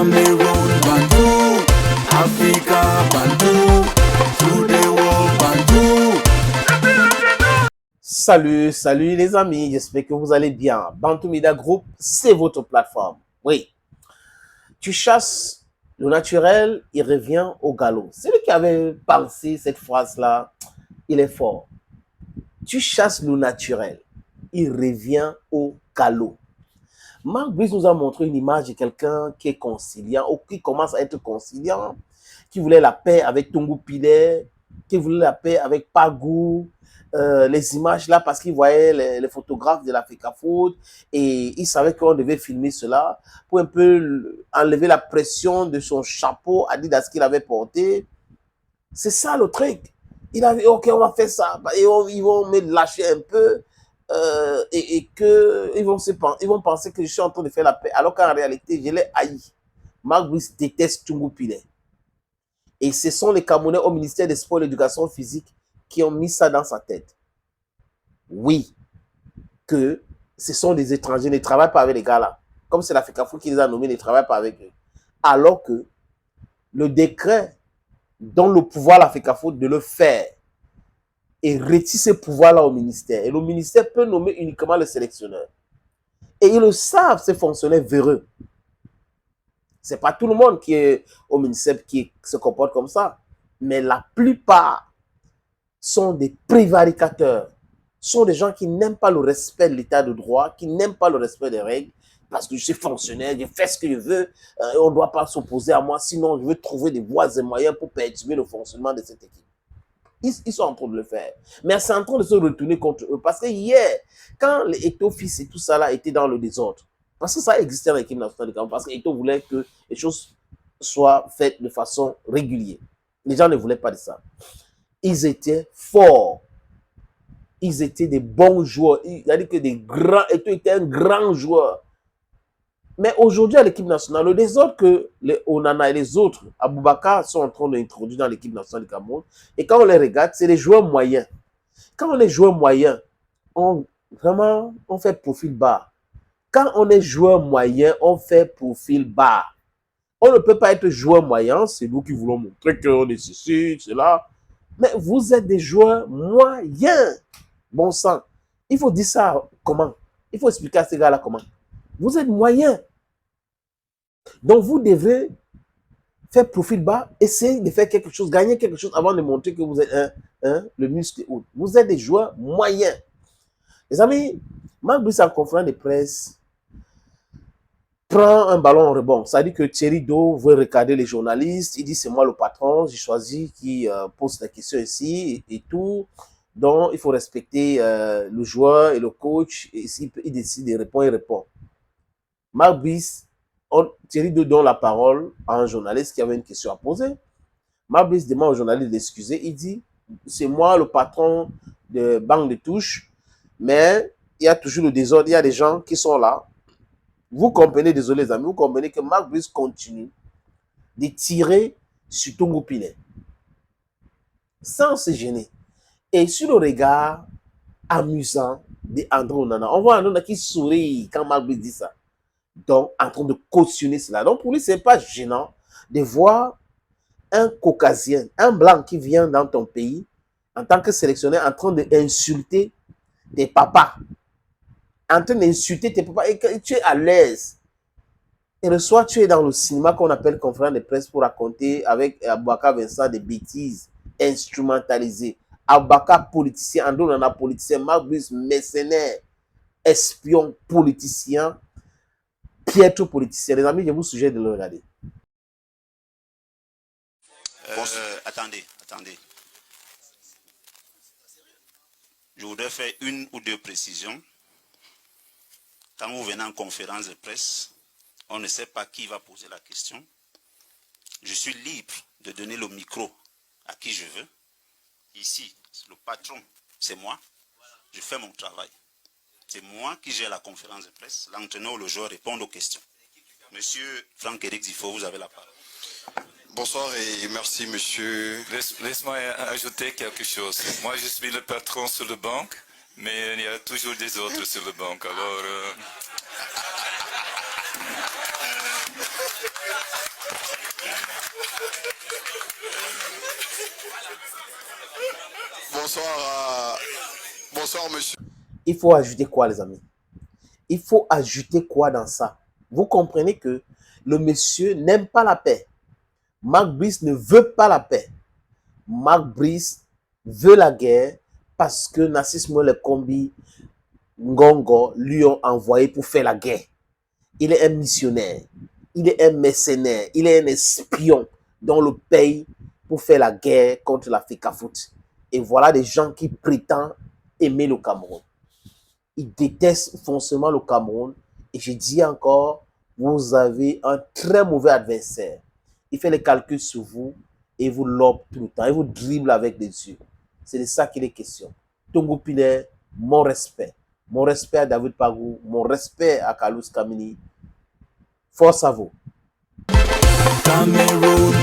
Cameroon, Bantou, Africa, Bantou, through the world, Bantou. Salut, salut les amis, j'espère que vous allez bien. Bantou Media Group, c'est votre plateforme. Oui, tu chasses le naturel, il revient au galop. C'est lui qui avait pensé cette phrase-là, il est fort. Tu chasses le naturel, il revient au galop. Marc Brice nous a montré une image de quelqu'un qui est conciliant, ou qui commence à être conciliant, qui voulait la paix avec Tongo Pilet, qui voulait la paix avec Pagou, les images là, parce qu'il voyait les photographes de l'Africa Food et il savait qu'on devait filmer cela pour un peu enlever la pression de son chapeau Adidas qu'il avait porté. C'est ça le truc. Il a dit, ok, on va faire ça. Et ils vont me lâcher un peu et que ils vont penser que je suis en train de faire la paix. Alors qu'en réalité, je l'ai haï. Marc Brice déteste Tungu Pilet. Et ce sont les Camerounais au ministère des Sports et de l'Éducation physique qui ont mis ça dans sa tête. Oui, que ce sont des étrangers, ils ne travaillent pas avec les gars là. Comme c'est l'Africa Foot qui les a nommés, ils ne travaillent pas avec eux. Alors que le décret donne le pouvoir à l'Africa Foot de le faire et retire ce pouvoir-là au ministère. Et le ministère peut nommer uniquement le sélectionneur. Et ils le savent, ces fonctionnaires véreux. Ce n'est pas tout le monde qui est au ministère qui se comporte comme ça. Mais la plupart sont des prévaricateurs. Sont des gens qui n'aiment pas le respect de l'état de droit, qui n'aiment pas le respect des règles, parce que je suis fonctionnaire, je fais ce que je veux, on ne doit pas s'opposer à moi, sinon je veux trouver des voies et moyens pour perturber le fonctionnement de cette équipe. Ils sont en train de le faire. Mais c'est en train de se retourner contre eux. Parce que hier, quand les Eto'o fils et tout ça là étaient dans le désordre, parce que ça existait dans l'équipe nationale du Cameroun, parce que Eto'o voulait que les choses soient faites de façon régulière. Les gens ne voulaient pas de ça. Ils étaient forts. Ils étaient des bons joueurs. Il a dit que des grands, Eto'o était un grand joueur. Mais aujourd'hui, à l'équipe nationale, le désordre que les Onana et les autres, Aboubakar, sont en train d'introduire dans l'équipe nationale du Cameroun, et quand on les regarde, c'est les joueurs moyens. Quand on est joueur moyen, on fait profil bas. Quand on est joueur moyen, on fait profil bas. On ne peut pas être joueur moyen, c'est nous qui voulons montrer qu'on est ceci, cela. Mais vous êtes des joueurs moyens. Bon sang. Il faut dire ça comment? Il faut expliquer à ces gars-là comment. Vous êtes moyens. Donc, vous devrez faire profil bas, essayer de faire quelque chose, gagner quelque chose avant de montrer que vous êtes le muscle haut. Vous êtes des joueurs moyens. Les amis, Marc Brice en conférence de presse prend un ballon en rebond. Ça dit que Thierry Do veut regarder les journalistes. Il dit, c'est moi le patron, j'ai choisi qui pose la question ici et tout. Donc, il faut respecter le joueur et le coach. Et s'il décide de répondre, il répond. Marc Brice, Thierry Do donne la parole à un journaliste qui avait une question à poser. Marc Brice demande au journaliste d'excuser. Il dit, c'est moi le patron de Banque de Touche, mais il y a toujours le désordre. Il y a des gens qui sont là. Vous comprenez, désolé les amis, vous comprenez que Marc Brice continue de tirer sur Tongo Pilet sans se gêner. Et sur le regard amusant d'André Onana, on voit André Onana qui sourit quand Marc Brice dit ça. Donc, en train de cautionner cela. Donc, pour lui, ce n'est pas gênant de voir un caucasien, un blanc qui vient dans ton pays, en tant que sélectionneur, en train d'insulter tes papas. En train d'insulter tes papas et que tu es à l'aise. Et le soir, tu es dans le cinéma qu'on appelle conférence de presse pour raconter avec Aboubakar Vincent des bêtises instrumentalisées. Aboubakar politicien, André Onana politicien, Marc Brice mercenaire, espion politicien, piètre politicien. Les amis, je vous suggère de le regarder. Attendez. Je voudrais faire une ou deux précisions. Quand vous venez en conférence de presse, on ne sait pas qui va poser la question. Je suis libre de donner le micro à qui je veux. Ici, le patron, c'est moi. Je fais mon travail. C'est moi qui gère la conférence de presse. L'entraîneur ou le joueur répond aux questions. Monsieur Franck-Éric Zifo, vous avez la parole. Bonsoir et merci monsieur. Laisse-moi ajouter quelque chose. Moi je suis le patron sur le banc, mais il y a toujours des autres sur le banc. Alors Bonsoir, monsieur. Il faut ajouter quoi, les amis? Il faut ajouter quoi dans ça? Vous comprenez que le monsieur n'aime pas la paix. Mark Brice ne veut pas la paix. Mark Brice veut la guerre parce que Narcisse Molekombi Ngongo lui ont envoyé pour faire la guerre. Il est un missionnaire, il est un mercenaire, il est un espion dont le paye pour faire la guerre contre l'Africa Foot. Et voilà des gens qui prétendent aimer le Cameroun. Ils détestent foncièrement le Cameroun. Et je dis encore, vous avez un très mauvais adversaire. Il fait les calculs sur vous et vous lobe tout le temps. Il vous dribble avec les yeux. C'est de ça qu'il est question. Tongo Pilaire, mon respect. Mon respect à David Pagou. Mon respect à Carlos Kamini. Force à vous. Cameroun